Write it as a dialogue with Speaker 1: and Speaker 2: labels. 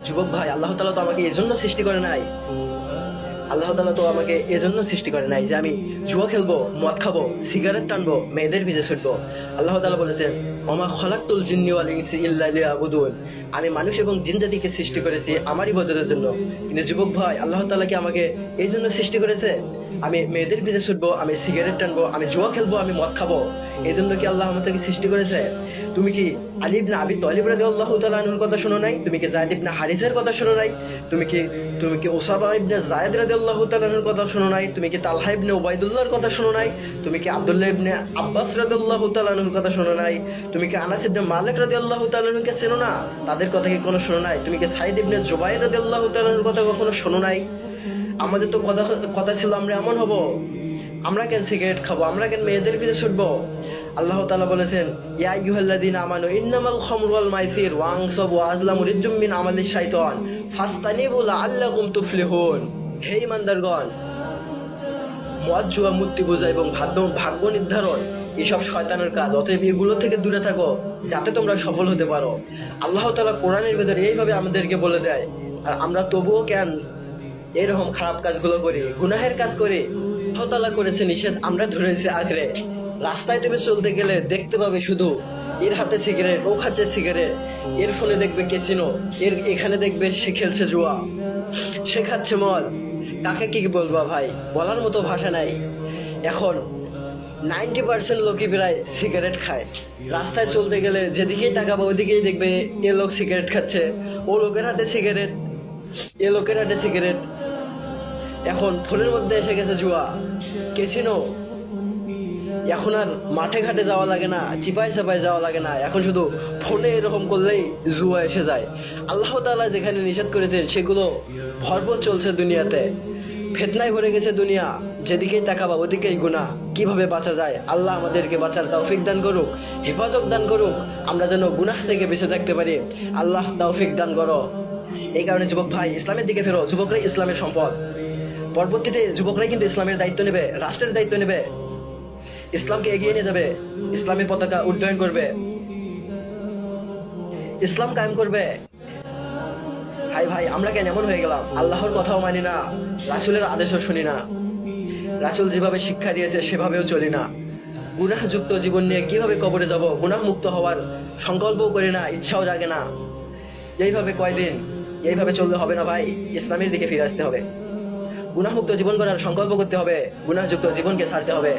Speaker 1: যুবক ভাই, আল্লাহ তাআলা তো আমাকে এজন্য সৃষ্টি করে নাই। আল্লাহ তাআলা তো আমাকে এজন্য সৃষ্টি করে নাই যে আমি জুয়া খেলবো, মদ খাবো, সিগারেট টানবো, মেয়েদের পিছে ছুটবো। আল্লাহ তাআলা বলেছেন, ওমা খলাকতুল জিন্নি ওয়াল ইনসি ইল্লা লিয়াবুদুন। আমি মানুষ এবং জিন জাতিকে সৃষ্টি করেছি আমার ইবাদতের জন্য। কিন্তু যুবক ভাই, আল্লাহ তাআলা কি আমাকে এই জন্য সৃষ্টি করেছে আমি মেয়েদের পিছে ছুটবো, আমি সিগারেট টানবো, আমি জুয়া খেলবো, আমি মদ খাবো? এই জন্য কি আল্লাহ আমাকে সৃষ্টি করেছে? তুমি কি আলী ইবনে আবি তালিব রাদিয়াল্লাহু তাআলা আনহুর কথা শোনো নাই? তুমি কি যায়েদ ইবনে হারিসার কথা শোনো নাই? তুমি কি উসামা ইবনে যায়েদ রাদিয়াল্লাহু তাআলা আনহুর কথা শোনো নাই? তুমি কি তালহা ইবনে উবাইদুল্লাহর কথা শোনো নাই? তুমি কি আব্দুল্লাহ ইবনে আব্বাস রাদিয়াল্লাহু তাআলা আনহুর কথা শোনো নাই? তুমি কি আনাস ইবনে মালিক রাদিয়াল্লাহু তাআলা আনহুকে চেনো না? তাদের কথা কি কোনো শোনো নাই? তুমি কি সাইদ ইবনে জুবাইর রাদিয়াল্লাহু তাআলা আনহুর কথা কখনো শোনো নাই? আমাদের তো কথা ছিল আমরা এমন হব, আমরা কেন সিগারেট খাবো, আমরা কেন মেয়েদের পিছে ছুটবো? আল্লাহ তাআলা বলেছেন, ইয়া আইয়ুহাল্লাযীনা আমানু ইন্নামাল খামরু ওয়াল মাইসির ওয়া আনসাবু ওয়া আজলামু রিজজুম মিন আমালিশ শাইতান ফাসতানিবু লাআল্লাকুম তুফলিহুন। হে ঈমানদারগণ, মদ, জুয়া, মূর্তি পূজা এবং ভাগ্য নির্ধারণ এসব শয়তানের কাজ, অতএব এগুলো থেকে দূরে থাকো যাতে তোমরা সফল হতে পারো। আল্লাহ তাআলা কোরআনের ভেতরে এইভাবে আমাদেরকে বলে দেয়, আর আমরা তবুও কেন এরকম খারাপ কাজগুলো করি, গুনাহের কাজ করি? আল্লাহ তাআলা করেছে নিষেধ, আমরা ধরেছি আগ্রে। রাস্তায় তুমি চলতে গেলে দেখতে পাবে শুধু এর হাতে সিগারেট, ও খাচ্ছে সিগারেট, এর ফোনে দেখবে ক্যাসিনো, এখানে দেখবে সে খেলছে জুয়া, সে খাচ্ছে মদ। কাকে কি বলবা ভাই, বলার মতো ভাষা নাই। এখন 90% লোকই প্রায় সিগারেট খায়। রাস্তায় চলতে গেলে যেদিকেই তাকাবো ওদিকেই দেখবে এ লোক সিগারেট খাচ্ছে, ও লোকের হাতে সিগারেট, এ লোকের হাতে সিগারেট। এখন ফোনের মধ্যে এসে গেছে জুয়া, ক্যাসিনো। এখন আর মাঠে ঘাটে যাওয়া লাগে না, চিপায় চাপায় যাওয়া লাগে না, এখন শুধু ফোনে এরকম করলেই জুয়া এসে যায়। আল্লাহ তাআলা যেখানে নিষেধ করেছেন সেগুলো ভরপুর চলছে দুনিয়াতে, ফিতনায় ভরে গেছে দুনিয়া, যেদিকেই তাকাবা ওদিকেই গুনাহ। কিভাবে বাঁচা যায়? আল্লাহ আমাদেরকে বাঁচার তৌফিক দান করুক, হেফাজত দান করুক, আমরা যেন গুনাহ থেকে বেঁচে থাকতে পারি। আল্লাহ তৌফিক দান করো। এই কারণে যুবক ভাই, ইসলামের দিকে ফেরো। যুবকরাই ইসলামের সম্পদ। পরবর্তীতে যুবকরাই কিন্তু ইসলামের দায়িত্ব নেবে, রাষ্ট্রের দায়িত্ব নেবে, ইসলামকে এগিয়ে নিয়ে যাবে, ইসলামের পতাকা উড্ডয়ন করবে, ইসলাম কায়েম করবে। হাই ভাই, আমরা কেন এমন হয়ে গেলাম? আল্লাহর কথাও মানি না, রাসূলের আদেশও শুনি না, রাসূল যেভাবে শিক্ষা দিয়েছে সেভাবেও চলি না। গুনাহযুক্ত জীবন নিয়ে কিভাবে কবরে যাব? গুনাহ মুক্ত হওয়ার সংকল্পও করি না, ইচ্ছাও জাগে না। এইভাবে কয়দিন? এইভাবে চললে হবে না ভাই, ইসলামের দিকে ফিরে আসতে হবে। গুনাহমুক্ত জীবন গড়ার সংকল্প করতে হবে, গুনাহযুক্ত জীবনকে ছাড়তে হবে।